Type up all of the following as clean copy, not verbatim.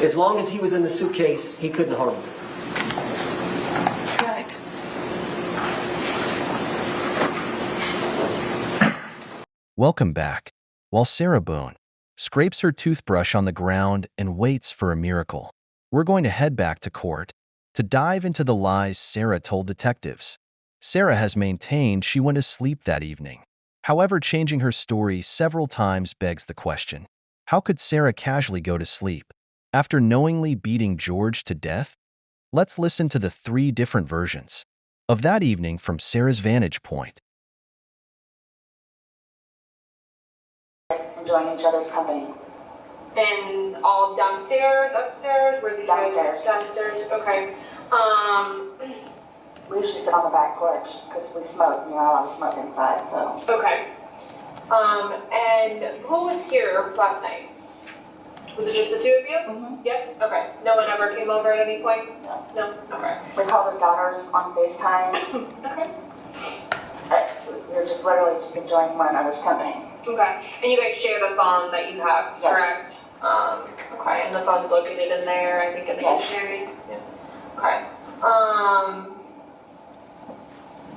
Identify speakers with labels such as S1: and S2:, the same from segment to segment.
S1: As long as he was in the suitcase, he couldn't harm me.
S2: Right.
S3: Welcome back. While Sarah Boone scrapes her toothbrush on the ground and waits for a miracle, we're going to head back to court to dive into the lies Sarah told detectives. Sarah has maintained she went to sleep that evening. However, changing her story several times begs the question, how could Sarah casually go to sleep after knowingly beating George to death? Let's listen to the 3 different versions of that evening from Sarah's vantage point.
S4: Enjoying each other's company.
S5: And all downstairs, upstairs? Where did you
S4: Downstairs.
S5: guys? Downstairs. Okay.
S4: We usually sit on the back porch because we smoke. You know, I love smoke inside, so.
S5: Okay. And who was here last night? Was it just the 2 of you?
S4: Mm-hmm.
S5: Yep. Okay. No one ever came over at any point?
S4: No.
S5: No? Okay.
S4: We called his daughters on FaceTime.
S5: Okay.
S4: We were just literally just enjoying one another's company.
S5: Okay. And you guys share the phone that you have,
S4: Yes.
S5: correct? Okay. And the phone's located in there, I think, in the
S4: Yes.
S5: kitchen area? Yeah. Okay.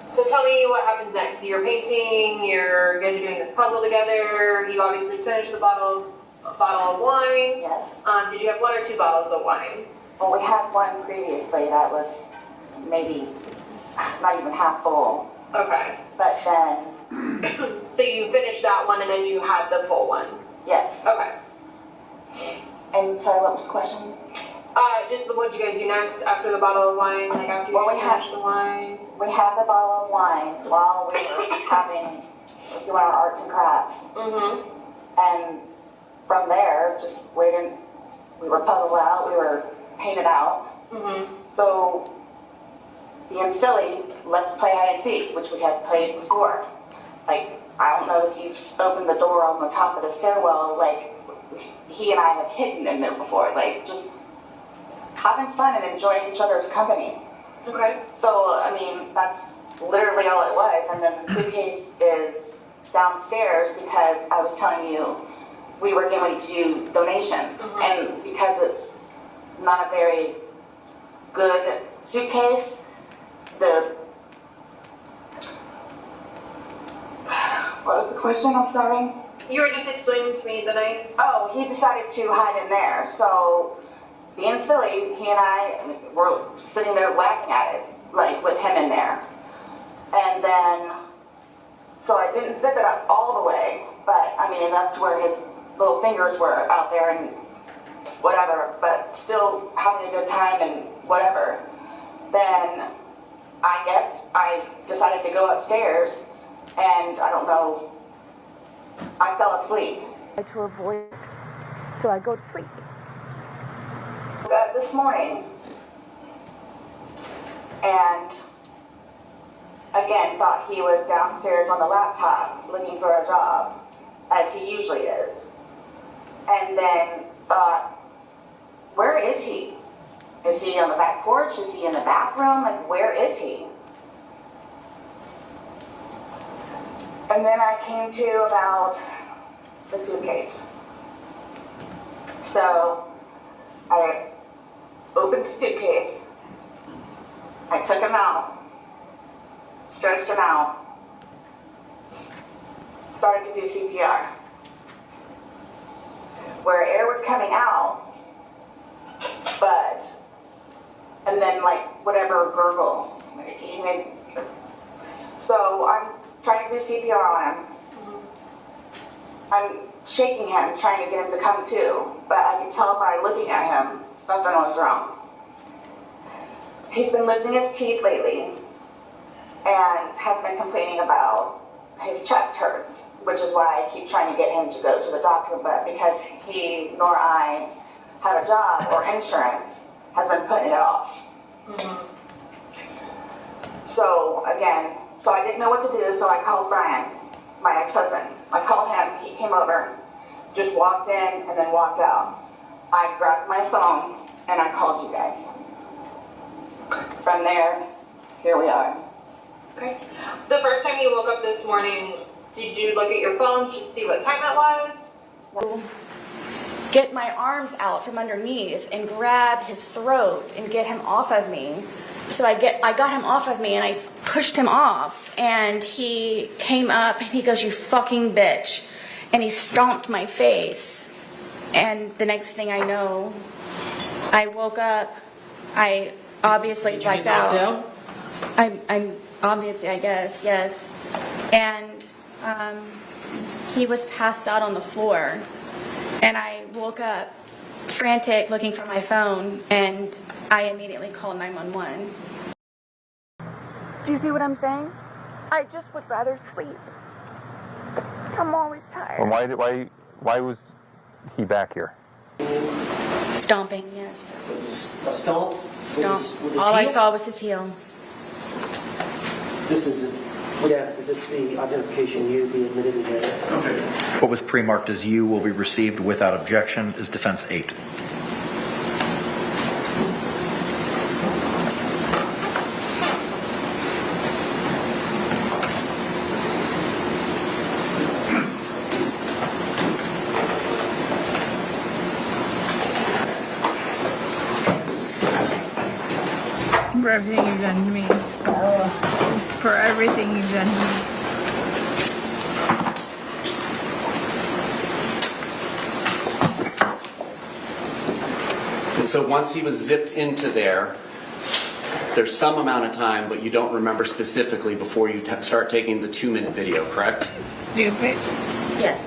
S5: So tell me what happens next. You're painting, you guys are doing this puzzle together, you obviously finished a bottle of wine.
S4: Yes.
S5: Did you have 1 or 2 bottles of wine?
S4: Well, we had one previously that was maybe not even half full.
S5: Okay.
S4: But then,
S5: So you finished that one and then you had the full one?
S4: yes.
S5: Okay.
S4: And sorry, what was the question?
S5: Just what did you guys do next after the bottle of wine? Like after you
S4: Well, we
S5: finished
S4: had-
S5: the wine?
S4: We had the bottle of wine while we were doing our arts and crafts.
S5: Mm-hmm.
S4: And from there, just waiting, we were puzzled out, we were painted out.
S5: Mm-hmm.
S4: So, being silly, let's play hide and seek, which we had played before. Like, I don't know if you've opened the door on the top of the stairwell, like, he and I have hidden in there before. Like, just having fun and enjoying each other's company.
S5: Okay.
S4: So, I mean, that's literally all it was. And then the suitcase is downstairs because I was telling you we were going to do donations.
S5: Mhm.
S4: And because it's not a very good suitcase, what was the question? I'm sorry.
S5: You were just explaining to me that
S4: Oh, he decided to hide in there. So, being silly, he and I were sitting there laughing at it, like with him in there. And then, so I didn't zip it up all the way, but I mean enough to where his little fingers were out there and whatever, but still having a good time and whatever. Then I guess I decided to go upstairs and I don't know, I fell asleep.
S6: To avoid it, so I go to sleep.
S4: Woke up this morning and again thought he was downstairs on the laptop looking for a job, as he usually is. And then thought, where is he? Is he on the back porch? Is he in the bathroom? Like, where is he? And then I came to about the suitcase. So I opened the suitcase, I took him out, stretched him out, started to do CPR. Where air was coming out, and then like whatever gurgle. So I'm trying to do CPR on him. I'm shaking him, trying to get him to come to, but I can tell by looking at him, something was wrong. He's been losing his teeth lately and has been complaining about his chest hurts, which is why I keep trying to get him to go to the doctor, but because he nor I have a job or insurance, has been putting it off.
S5: Mm-hmm.
S4: So again, so I didn't know what to do, so I called Brian, my ex-husband. I called him, he came over, just walked in and then walked out. I grabbed my phone and I called you guys. From there, here we are.
S5: Okay. The first time you woke up this morning, did you look at your phone to see what time it was?
S6: get my arms out from underneath and grab his throat and get him off of me. So I got him off of me and I pushed him off, and he came up and he goes, "You fucking bitch," and he stomped my face. And the next thing I know, I woke up. I obviously blacked out. I'm obviously, I guess, yes. And he was passed out on the floor, and I woke up frantic looking for my phone, and I immediately called 911. Do you see what I'm saying? I just would rather sleep. I'm always tired.
S2: Well, why was he back here?
S6: Stomping, yes.
S1: A stomp?
S6: Stomp.
S1: With his
S6: All I
S1: heel?
S6: saw was his heel.
S1: This is, we'd ask that this be identification you be admitted today.
S7: What was pre-marked as you will be received without objection is defense 8.
S8: For everything you've done to me. For everything you've done to me.
S9: And so once he was zipped into there, there's some amount of time, but you don't remember specifically before you start taking the 2-minute video, correct?
S8: Stupid.
S6: Yes.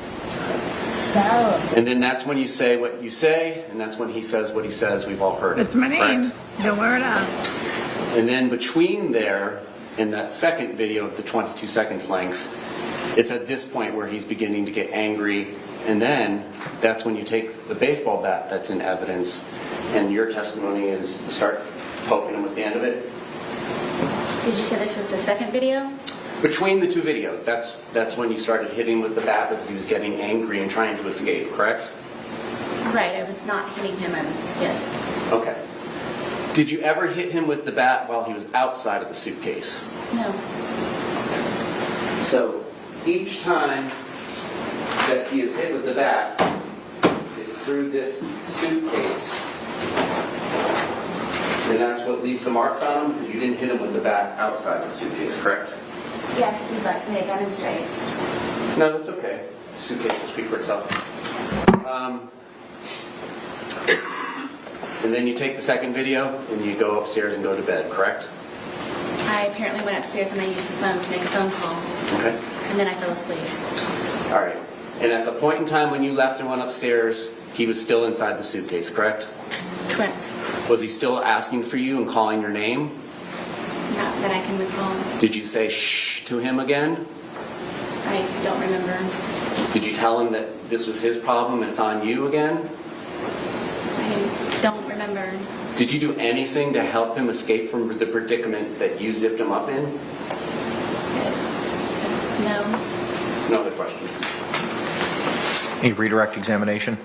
S9: And then that's when you say what you say, and that's when he says what he says. We've all heard it.
S8: That's my name.
S9: correct?
S8: Don't wear it else.
S9: And then between there and that second video of the 22 seconds length, it's at this point where he's beginning to get angry. And then that's when you take the baseball bat that's in evidence, and your testimony is you start poking him with the end of it.
S6: Did you say this was the second video?
S9: Between the two videos, that's when you started hitting with the bat because he was getting angry and trying to escape, correct?
S6: Right, I was not hitting him. I was, yes.
S9: Okay. Did you ever hit him with the bat while he was outside of the suitcase?
S6: No.
S9: So each time that he is hit with the bat, it's through this suitcase. And that's what leaves the marks on him, because you didn't hit him with the bat outside of the suitcase, correct?
S6: Yes, if you'd like me to demonstrate.
S9: No, that's okay. The suitcase will speak for itself. And then you take the second video and you go upstairs and go to bed, correct?
S6: I apparently went upstairs and I used the phone to make a phone call.
S9: Okay.
S6: And then I fell asleep.
S9: All right. And at the point in time when you left and went upstairs, he was still inside the suitcase, correct?
S6: Correct.
S9: Was he still asking for you and calling your name?
S6: Not that I can recall.
S9: Did you say shh to him again?
S6: I don't remember.
S9: Did you tell him that this was his problem and it's on you again?
S6: I don't remember.
S9: Did you do anything to help him escape from the predicament that you zipped him up in?
S6: No.
S9: No other questions?
S7: Any redirect examination?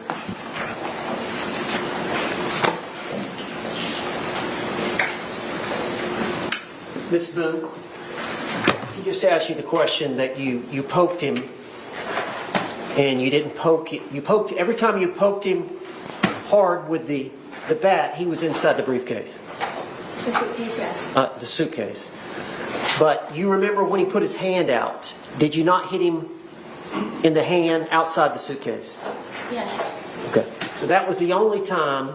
S1: Ms. Boone, he just asked you the question that you poked him and you didn't poke it. You poked, every time you poked him hard with the bat, he was inside the briefcase.
S6: The suitcase, yes.
S1: The suitcase. But you remember when he put his hand out, did you not hit him in the hand outside the suitcase?
S6: Yes.
S1: Okay. So that was the only time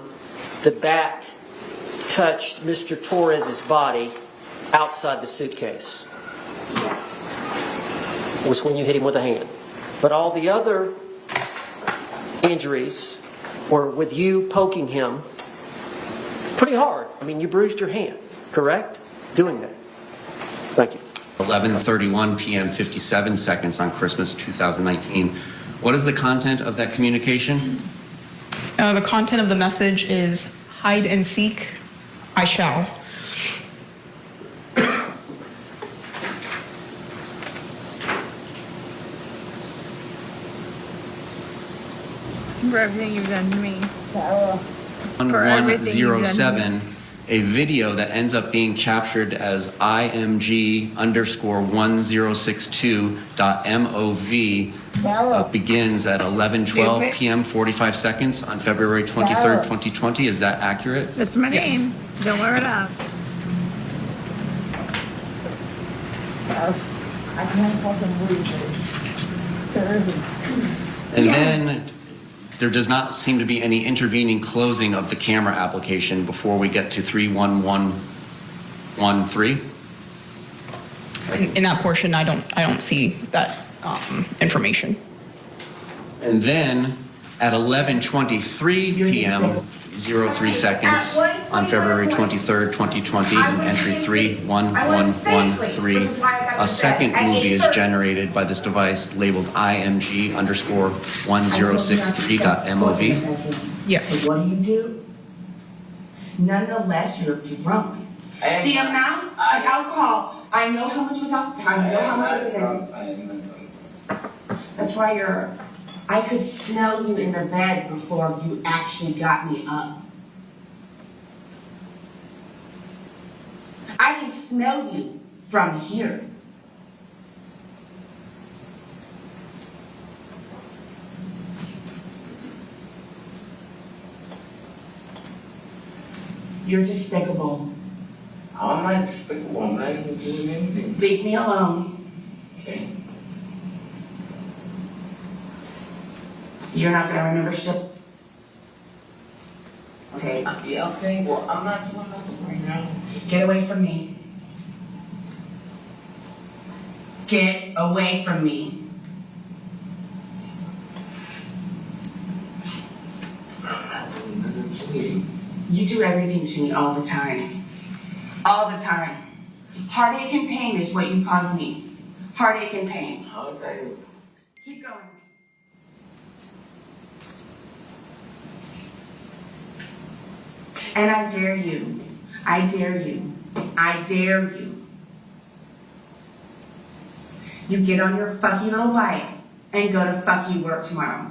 S1: the bat touched Mr. Torres's body outside the suitcase.
S6: Yes.
S1: Was when you hit him with a hand. But all the other injuries were with you poking him pretty hard. I mean, you bruised your hand, correct? Doing that. Thank you.
S9: 11:31 p.m. 57 seconds on Christmas 2019. What is the content of that communication?
S10: The content of the message is hide and seek, I shall.
S8: For everything you've done to me. For everything you've done to me.
S9: 1107, a video that ends up being captured as IMG_1062.mov begins at 11:12 p.m. 45 seconds on February 23rd, 2020. Is that accurate?
S8: That's my name. Don't wear it up.
S11: I can't fucking breathe.
S9: And then there does not seem to be any intervening closing of the camera application before we get to 31113.
S10: In that portion, I don't see that information.
S9: And then at 11:23 p.m. 03 seconds on February 23rd, 2020, in entry 31113, a second movie is generated by this device labeled IMG_1063.mov.
S10: Yes.
S11: What do? Nonetheless, you're drunk. The amount of alcohol, I know how much was alcohol, I know how much was in there. That's why I could smell you in the bed before you actually got me up. I can smell you from here. You're despicable.
S12: How am I despicable? I'm not even doing anything.
S11: Leave me alone.
S12: Okay.
S11: You're not gonna remember shit. Okay.
S12: Yeah, okay. Well, I'm not doing nothing right now.
S11: Get away from me. Get away from me.
S12: I'm not doing nothing to you.
S11: You do everything to me all the time. All the time. Heartache and pain is what you cause me. Heartache and pain.
S12: How is that?
S11: Keep going. And I dare you. I dare you. I dare you. You get on your fucking little bike and go to fuck you work tomorrow.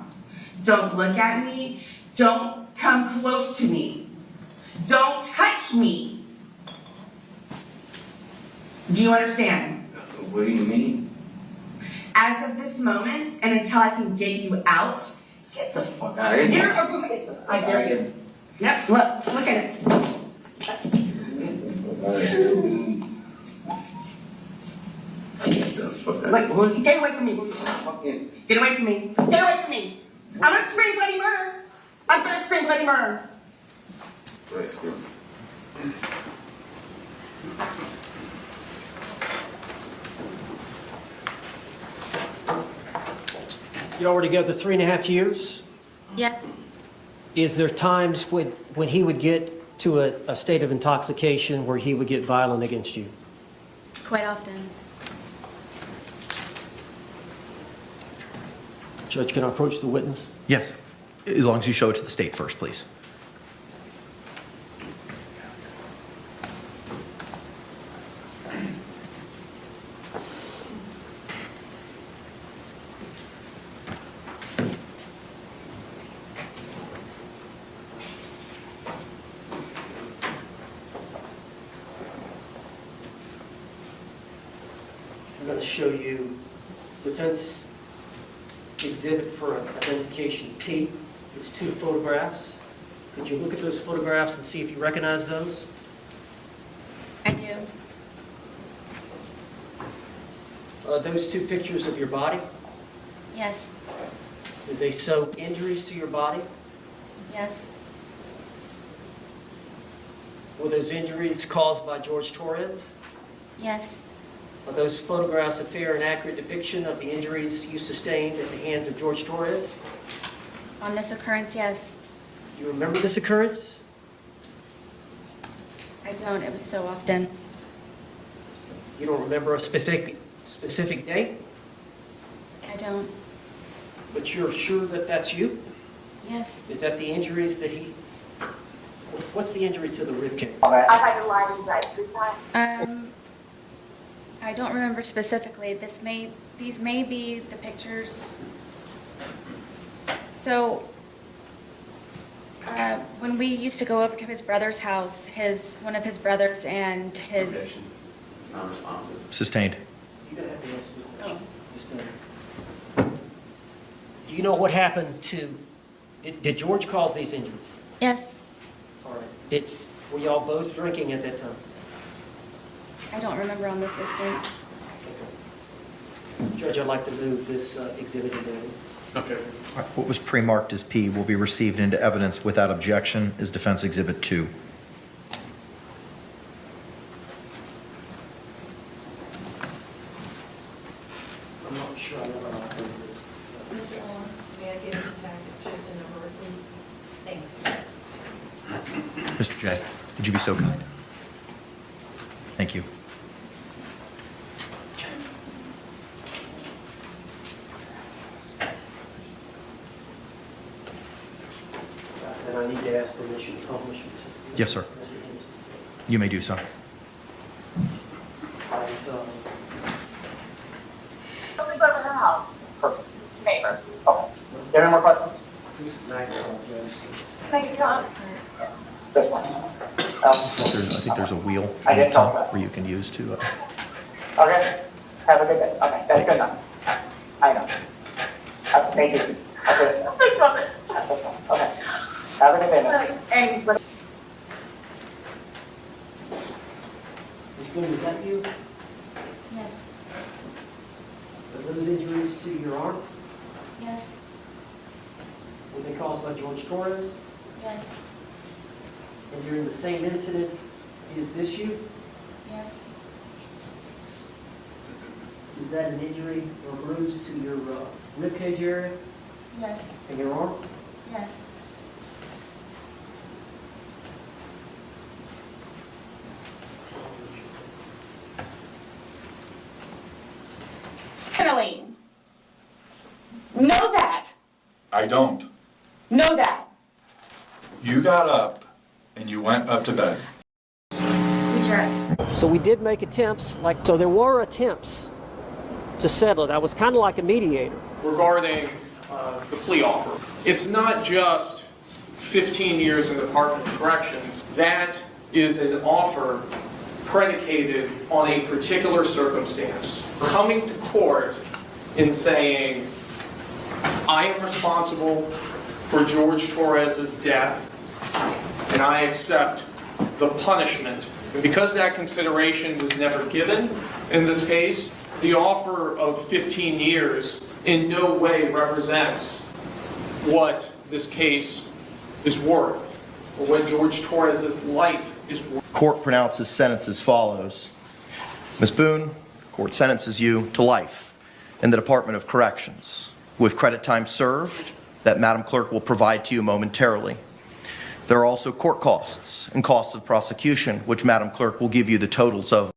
S11: Don't look at me. Don't come close to me. Don't touch me. Do you understand?
S12: What do you mean?
S11: As of this moment, and until I can get you out,
S12: Get the fuck out of here.
S11: I dare you. Yep, look at it. Wait, get away from me. Get away from me. Get away from me. I'm gonna scream bloody murder. I'm gonna scream bloody murder.
S1: Y'all were together 3.5 years.
S6: Yes.
S1: Is there times when he would get to a state of intoxication where he would get violent against you?
S6: Quite often.
S1: Judge, can I approach the witness?
S7: Yes, as long as you show it to the state first, please.
S1: I'm going to show you defense exhibit for identification P. It's 2 photographs. Could you look at those photographs and see if you recognize those?
S6: I do.
S1: Those 2 pictures of your body,
S6: Yes.
S1: did they show injuries to your body?
S6: Yes.
S1: Were those injuries caused by George Torres?
S6: Yes.
S1: Are those photographs a fair and accurate depiction of the injuries you sustained at the hands of George Torres?
S6: On this occurrence, yes.
S1: Do you remember this occurrence?
S6: I don't. It was so often.
S1: You don't remember a specific date,
S6: I don't.
S1: but you're sure that that's you?
S6: Yes.
S1: Is that the injuries that he... What's the injury to the rib cage?
S11: I've had to lie to you guys 3 times.
S6: I don't remember specifically. These may be the pictures. So, when we used to go over to his brother's house, one of his brothers and his...
S9: Objection. Non-responsive.
S7: Sustained.
S1: You're going to have to answer the question. Just a minute. Do you know what happened to, did George cause these injuries?
S6: Yes.
S1: All right. Were y'all both drinking at that time?
S6: I don't remember on this instance.
S1: Judge, I'd like to move this exhibit into evidence.
S9: Okay.
S7: All right, what was pre-marked as P will be received into evidence without objection as Defense Exhibit 2.
S1: I'm not sure I know what I'll do this.
S13: Mr. Owens, may I get into tag just a number, please? Thank you.
S7: Mr. J, would you be so kind? Thank you.
S1: And I need to ask permission to publish it.
S7: Yes, sir.
S1: Mr. Henderson's.
S7: You may do so.
S1: All right,
S4: Somebody go to her house. Perfect. Neighbors. Okay. There any more questions?
S1: this is Nigel Jones.
S4: Thanks, John. This one.
S7: I think there's a wheel
S4: I
S7: on the
S4: didn't know
S7: top
S4: that.
S7: where you can use to.
S4: Okay. Have a good day. Okay, that's good enough. I know. Thank you. Okay. Okay. Have a good day. And
S1: Ms. Boone, is that you?
S6: Yes.
S1: Are those injuries to your arm?
S6: Yes.
S1: Were they caused by George Torres?
S6: Yes.
S1: And during the same incident, is this you?
S6: Yes.
S1: Is that an injury or bruise to your ribcage area
S6: Yes.
S1: and your arm?
S6: Yes.
S11: Emily, know that.
S14: I don't.
S11: Know that.
S14: You got up and you went up to bed.
S6: Reject.
S1: So we did make attempts, so there were attempts to settle it. I was kind of like a mediator.
S15: Regarding the plea offer, it's not just 15 years in the Department of Corrections. That is an offer predicated on a particular circumstance. Coming to court and saying, I am responsible for George Torres's death, and I accept the punishment. And because that consideration was never given in this case, the offer of 15 years in no way represents what this case is worth, or what George Torres's life is worth.
S7: Court pronounces sentence as follows. Ms. Boone, court sentences you to life in the Department of Corrections with credit time served that Madam Clerk will provide to you momentarily. There are also court costs and costs of prosecution, which Madam Clerk will give you the totals of